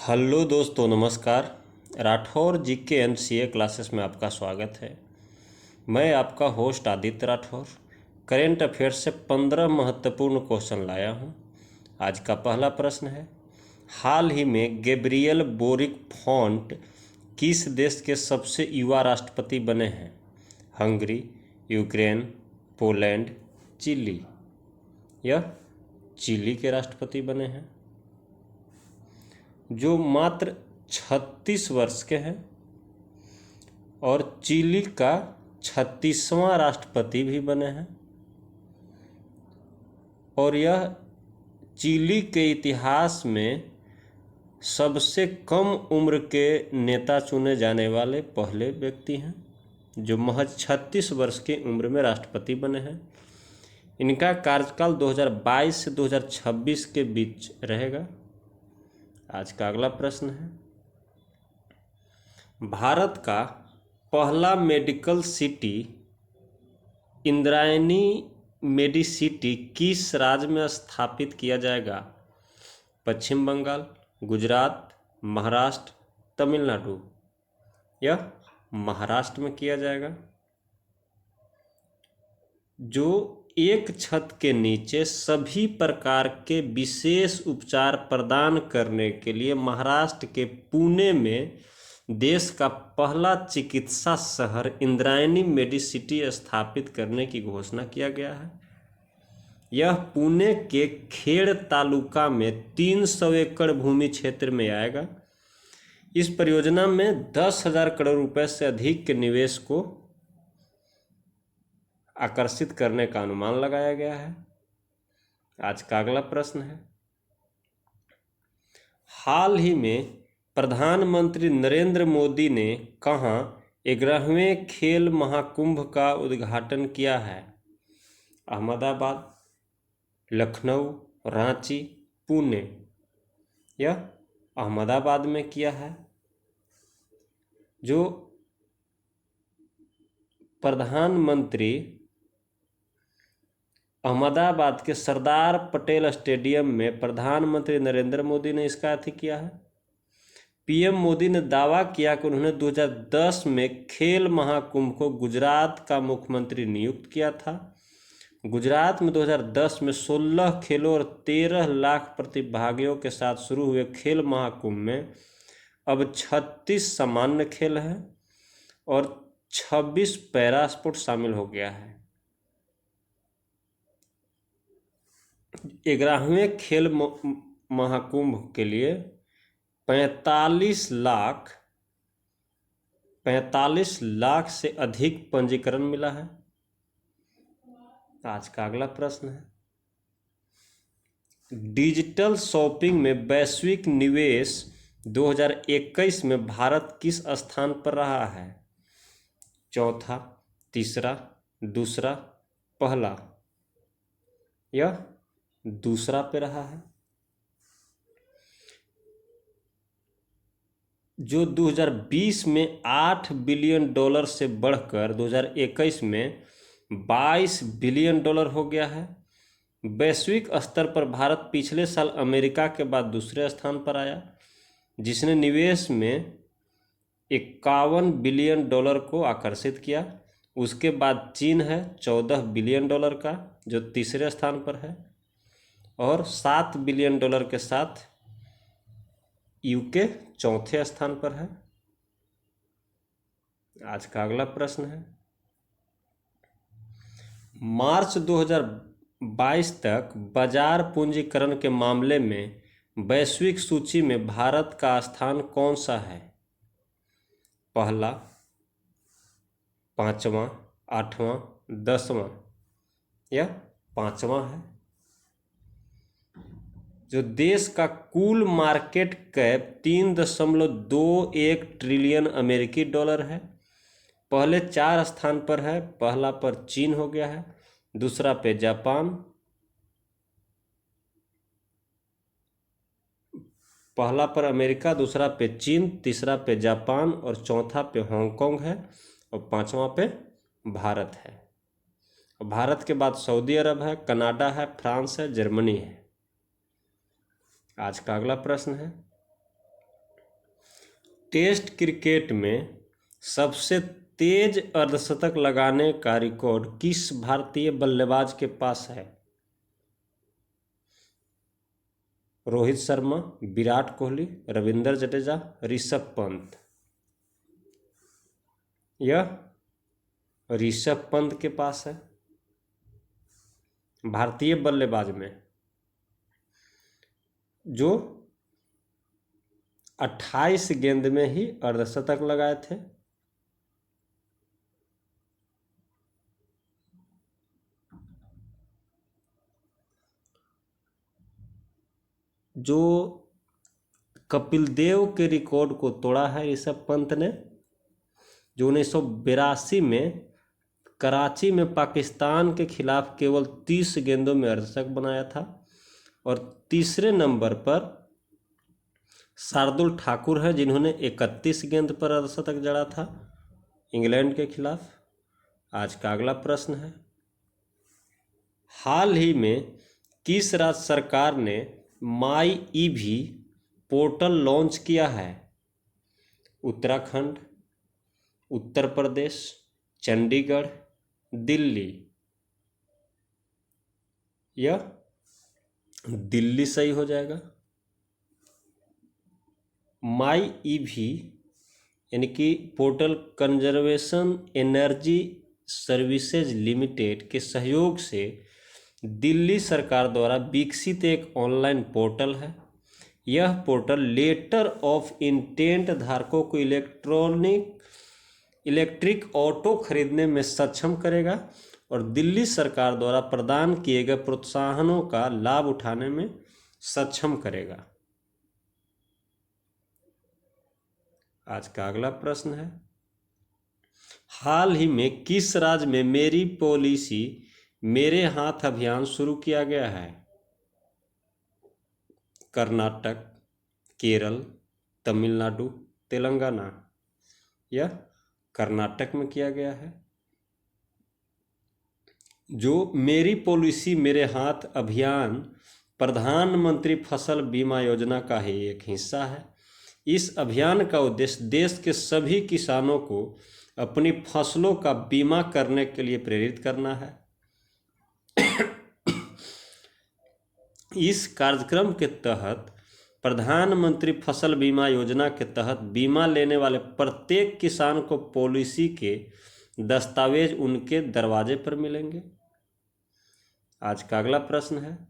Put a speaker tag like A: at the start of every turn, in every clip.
A: Hello दोस्तों, नमस्कार। राठौर जी के एनसीए क्लासेस में आपका स्वागत है। मैं आपका host Aditya Rathore current affairs से 15 महत्वपूर्ण क्वेश्चन लाया हूं। आज का पहला प्रश्न है, हाल ही में गैब्रियल बोरिक फॉन्ट किस देश के सबसे युवा राष्ट्रपति बने हैं? Hungary, Ukraine, Poland, Chile. यह चिली के राष्ट्रपति बने हैं, जो मात्र 36 वर्ष के हैं और चिली का 36वां राष्ट्रपति भी बने हैं। और यह चिली के इतिहास में सबसे कम उम्र के नेता चुने जाने वाले पहले व्यक्ति हैं, जो महज 36 वर्ष की उम्र में राष्ट्रपति बने हैं। इनका कार्यकाल 2022 से 2026 के बीच रहेगा। आज का अगला प्रश्न है, भारत का पहला मेडिकल सिटी इंद्रायणी मेडिसिटी किस राज्य में स्थापित किया जाएगा? पश्चिम बंगाल, गुजरात, महाराष्ट्र, तमिलनाडु। यह महाराष्ट्र में किया जाएगा। जो एक छत के नीचे सभी प्रकार के विशेष उपचार प्रदान करने के लिए महाराष्ट्र के पुणे में देश का पहला चिकित्सा शहर इंद्रायणी मेडिसिटी स्थापित करने की घोषणा किया गया है। यह पुणे के खेड़ तालुका में 300 एकड़ भूमि क्षेत्र में आएगा। इस परियोजना में 10,000 करोड़ रुपए से अधिक के निवेश को आकर्षित करने का अनुमान लगाया गया है। आज का अगला प्रश्न है, हाल ही में प्रधानमंत्री नरेंद्र मोदी ने कहां 11वें खेल महाकुंभ का उद्घाटन किया है? अहमदाबाद, लखनऊ, रांची, पुणे। यह अहमदाबाद में किया है। जो प्रधानमंत्री अहमदाबाद के सरदार पटेल स्टेडियम में प्रधानमंत्री नरेंद्र मोदी ने इसका किया है। पीएम मोदी ने दावा किया कि उन्होंने 2010 में खेल महाकुंभ को गुजरात का मुख्यमंत्री नियुक्त किया था। गुजरात में 2010 में 16 खेलों और 13 लाख प्रतिभागियों के साथ शुरू हुए खेल महाकुंभ में अब 36 सामान्य खेल हैं और 26 पैरा स्पोर्ट शामिल हो गया है। 11वें खेल महाकुंभ के लिए 45 लाख से अधिक पंजीकरण मिला है। आज का अगला प्रश्न है, डिजिटल शॉपिंग में वैश्विक निवेश 2021 में भारत किस स्थान पर रहा है? चौथा, तीसरा, दूसरा, पहला। यह दूसरा पे रहा है। जो 2020 में $8 बिलियन से बढ़कर 2021 में $22 बिलियन हो गया है। वैश्विक स्तर पर भारत पिछले साल अमेरिका के बाद दूसरे स्थान पर आया, जिसने निवेश में $51 बिलियन को आकर्षित किया। उसके बाद चीन है $14 बिलियन का, जो तीसरे स्थान पर है, और $7 बिलियन के साथ यूके चौथे स्थान पर है। आज का अगला प्रश्न है, मार्च 2022 तक बाजार पूंजीकरण के मामले में वैश्विक सूची में भारत का स्थान कौन सा है? पहला, पांचवा, आठवां, 10वां। यह पांचवा है। जो देश का कुल मार्केट कैप 3.21 ट्रिलियन अमेरिकी डॉलर है। पहले 4 स्थान पर है। पहला पर चीन हो गया है, दूसरा पे जापान, पहला पर अमेरिका, दूसरा पे चीन, तीसरा पे जापान और चौथा पे हांगकांग है और पांचवा पे भारत है। भारत के बाद सऊदी अरब है, कनाडा है, फ्रांस है, जर्मनी है। आज का अगला प्रश्न है, टेस्ट क्रिकेट में सबसे तेज अर्धशतक लगाने का रिकॉर्ड किस भारतीय बल्लेबाज के पास है? रोहित शर्मा, विराट कोहली, रविंद्र जडेजा, ऋषभ पंत। यह ऋषभ पंत के पास है भारतीय बल्लेबाज में, जो 28 गेंद में ही अर्धशतक लगाए थे। जो कपिल देव के रिकॉर्ड को तोड़ा है ऋषभ पंत ने, जो 1982 में कराची में पाकिस्तान के खिलाफ केवल 30 गेंदों में अर्धशतक बनाया था। और तीसरे नंबर पर शार्दुल ठाकुर है, जिन्होंने 31 गेंद पर अर्धशतक जड़ा था इंग्लैंड के खिलाफ। आज का अगला प्रश्न है, हाल ही में किस राज्य सरकार ने माई ईवी पोर्टल लॉन्च किया है? उत्तराखंड, उत्तर प्रदेश, चंडीगढ़, दिल्ली। यह दिल्ली सही हो जाएगा। माई ईवी यानी कि portal conservation energy services limited के सहयोग से दिल्ली सरकार द्वारा विकसित एक ऑनलाइन पोर्टल है। यह पोर्टल लेटर ऑफ इंटेंट धारकों को इलेक्ट्रिक ऑटो खरीदने में सक्षम करेगा और दिल्ली सरकार द्वारा प्रदान किए गए प्रोत्साहनों का लाभ उठाने में सक्षम करेगा। आज का अगला प्रश्न है, हाल ही में किस राज्य में मेरी पॉलिसी मेरे हाथ अभियान शुरू किया गया है? कर्नाटक, केरल, तमिलनाडु, तेलंगाना। यह कर्नाटक में किया गया है। जो मेरी पॉलिसी मेरे हाथ अभियान प्रधानमंत्री फसल बीमा योजना का ही एक हिस्सा है। इस अभियान का उद्देश्य देश के सभी किसानों को अपनी फसलों का बीमा करने के लिए प्रेरित करना है। इस कार्यक्रम के तहत प्रधानमंत्री फसल बीमा योजना के तहत बीमा लेने वाले प्रत्येक किसान को पॉलिसी के दस्तावेज उनके दरवाजे पर मिलेंगे। आज का अगला प्रश्न है,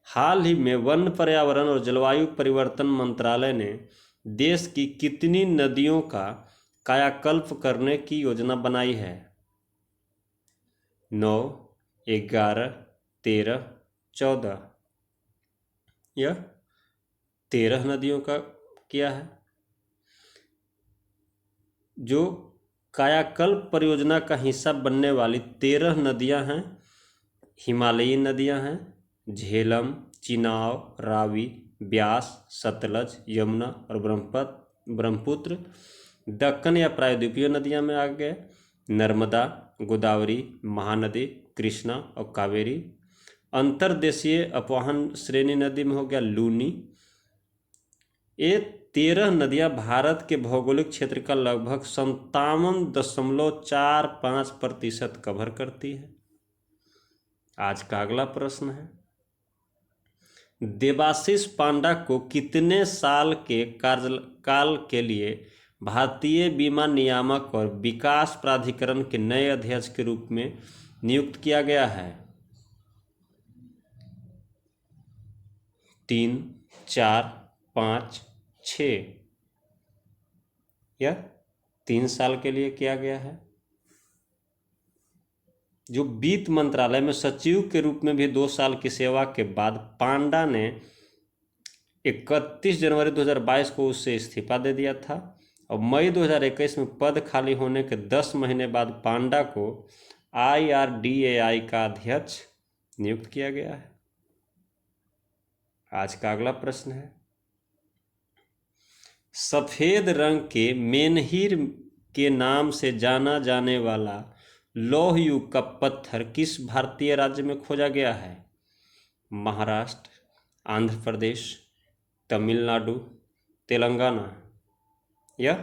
A: हाल ही में वन, पर्यावरण और जलवायु परिवर्तन मंत्रालय ने देश की कितनी नदियों का कायाकल्प करने की योजना बनाई है? 9, 11, 13, 14। यह 13 नदियों का किया है। जो कायाकल्प परियोजना का हिस्सा बनने वाली 13 नदियां हैं, हिमालयी नदियां हैं, झेलम, चिनाब, रावी, ब्यास, सतलज, यमुना और ब्रह्मपुत्र। दक्कन या प्रायद्वीपीय नदियां में आ गए नर्मदा, गोदावरी, महानदी, कृष्णा और कावेरी। अंतर्देशीय अपवाहन श्रेणी नदी में हो गया लूनी। ये 13 नदियां भारत के भौगोलिक क्षेत्र का लगभग 57.45% कवर करती है। आज का अगला प्रश्न है, देबाशीष पांडा को कितने साल के कार्यकाल के लिए भारतीय बीमा नियामक और विकास प्राधिकरण के नए अध्यक्ष के रूप में नियुक्त किया गया है? 3, 4, 5, 6। यह 3 साल के लिए किया गया है। जो वित्त मंत्रालय में सचिव के रूप में भी 2 साल की सेवा के बाद पांडा ने 31 जनवरी 2022 को उससे इस्तीफा दे दिया था और मई 2021 में पद खाली होने के 10 महीने बाद पांडा को IRDAI का अध्यक्ष नियुक्त किया गया है। आज का अगला प्रश्न है, सफेद रंग के मेनहीर के नाम से जाना जाने वाला लौह युग का पत्थर किस भारतीय राज्य में खोजा गया है? महाराष्ट्र, आंध्र प्रदेश, तमिलनाडु, तेलंगाना, यह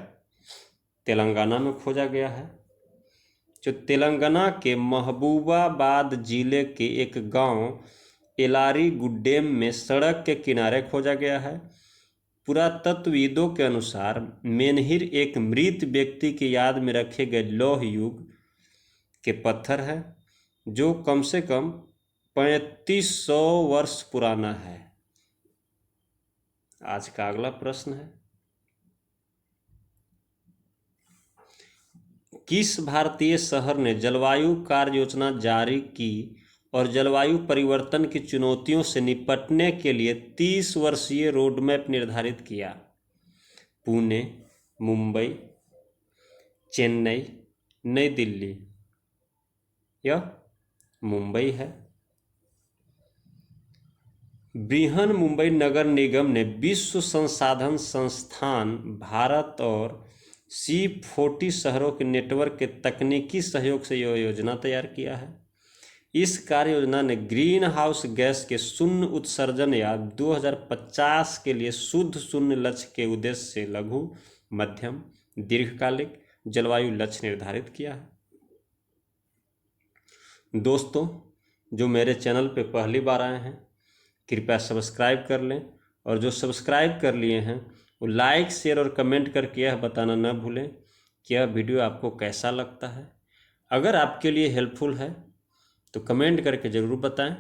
A: तेलंगाना में खोजा गया है। जो तेलंगाना के महबूबाबाद जिले के एक गांव एलारीगुड्डेम में सड़क के किनारे खोजा गया है। पुरातत्वविदों के अनुसार मेनहिर एक मृत व्यक्ति की याद में रखे गए लौह युग के पत्थर है, जो कम से कम 3500 वर्ष पुराना है। आज का अगला प्रश्न है, किस भारतीय शहर ने जलवायु कार्य योजना जारी की और जलवायु परिवर्तन की चुनौतियों से निपटने के लिए 30 वर्षीय रोडमैप निर्धारित किया? पुणे, मुंबई, चेन्नई, नई दिल्ली? यह मुंबई है। बृहन मुंबई नगर निगम ने विश्व संसाधन संस्थान भारत और C40 शहरों के नेटवर्क के तकनीकी सहयोग से यह योजना तैयार किया है। इस कार्य योजना ने ग्रीन हाउस गैस के शून्य उत्सर्जन या 2050 के लिए शुद्ध शून्य लक्ष्य के उद्देश्य से लघु, मध्यम, दीर्घकालिक जलवायु लक्ष्य निर्धारित किया है। दोस्तों, जो मेरे चैनल पे पहली बार आए हैं, कृपया सब्सक्राइब कर लें, और जो सब्सक्राइब कर लिए हैं वो लाइक, शेयर और कमेंट करके यह बताना न भूलें कि यह वीडियो आपको कैसा लगता है। अगर आपके लिए हेल्पफुल है तो कमेंट करके ज़रूर बताएं।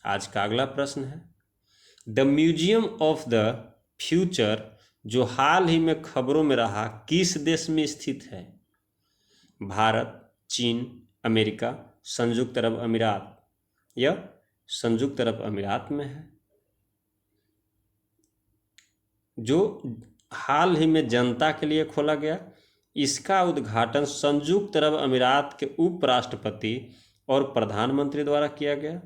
A: आज का अगला प्रश्न है, the museum of the future जो हाल ही में खबरों में रहा किस देश में स्थित है? भारत, चीन, अमेरिका, संयुक्त अरब अमीरात? यह संयुक्त अरब अमीरात में है। जो हाल ही में जनता के लिए खोला गया, इसका उद्घाटन संयुक्त अरब अमीरात के उपराष्ट्रपति और प्रधानमंत्री द्वारा किया गया।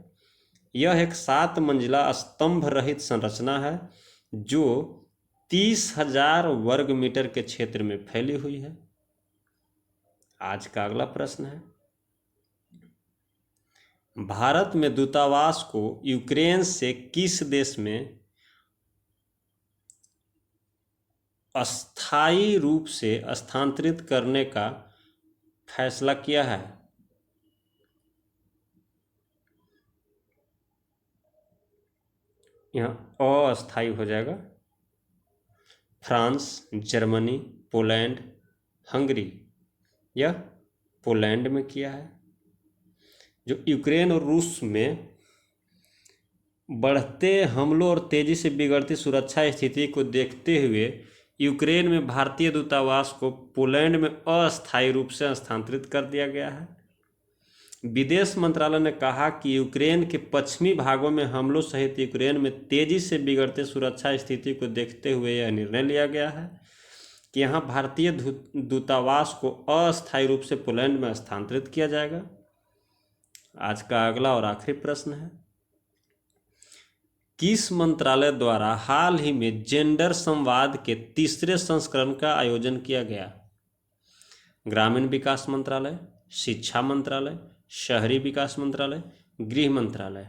A: यह एक 7 मंजिला स्तंभ रहित संरचना है जो 30,000 वर्ग मीटर के क्षेत्र में फैली हुई है। आज का अगला प्रश्न है, भारत में दूतावास को यूक्रेन से किस देश में अस्थायी रूप से स्थानांतरित करने का फैसला किया है? यहाँ अस्थायी हो जाएगा। France, Germany, Poland, Hungary? यह पोलैंड में किया है। जो यूक्रेन और रूस में बढ़ते हमलों और तेजी से बिगड़ती सुरक्षा स्थिति को देखते हुए यूक्रेन में भारतीय दूतावास को पोलैंड में अस्थायी रूप से स्थानांतरित कर दिया गया है। विदेश मंत्रालय ने कहा कि यूक्रेन के पश्चिमी भागों में हमलों सहित यूक्रेन में तेजी से बिगड़ते सुरक्षा स्थिति को देखते हुए यह निर्णय लिया गया है कि यहाँ भारतीय दूतावास को अस्थायी रूप से पोलैंड में स्थानांतरित किया जाएगा। आज का अगला और आखिरी प्रश्न है, किस मंत्रालय द्वारा हाल ही में जेंडर संवाद के 3रे संस्करण का आयोजन किया गया? ग्रामीण विकास मंत्रालय, शिक्षा मंत्रालय, शहरी विकास मंत्रालय, गृह मंत्रालय?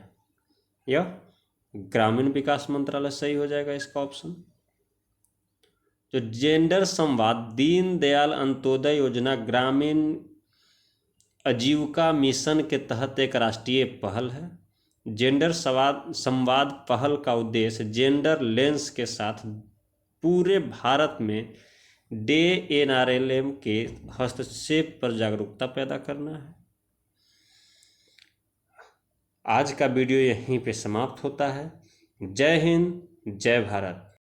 A: यह ग्रामीण विकास मंत्रालय सही हो जाएगा इसका ऑप्शन। जो जेंडर संवाद दीनदयाल अंत्योदय योजना ग्रामीण आजीविका मिशन के तहत एक राष्ट्रीय पहल है। जेंडर संवाद पहल का उद्देश्य जेंडर लेंस के साथ पूरे भारत में DNRLM के हस्तक्षेप पर जागरूकता पैदा करना है। आज का वीडियो यहीं पे समाप्त होता है। जय हिंद, जय भारत।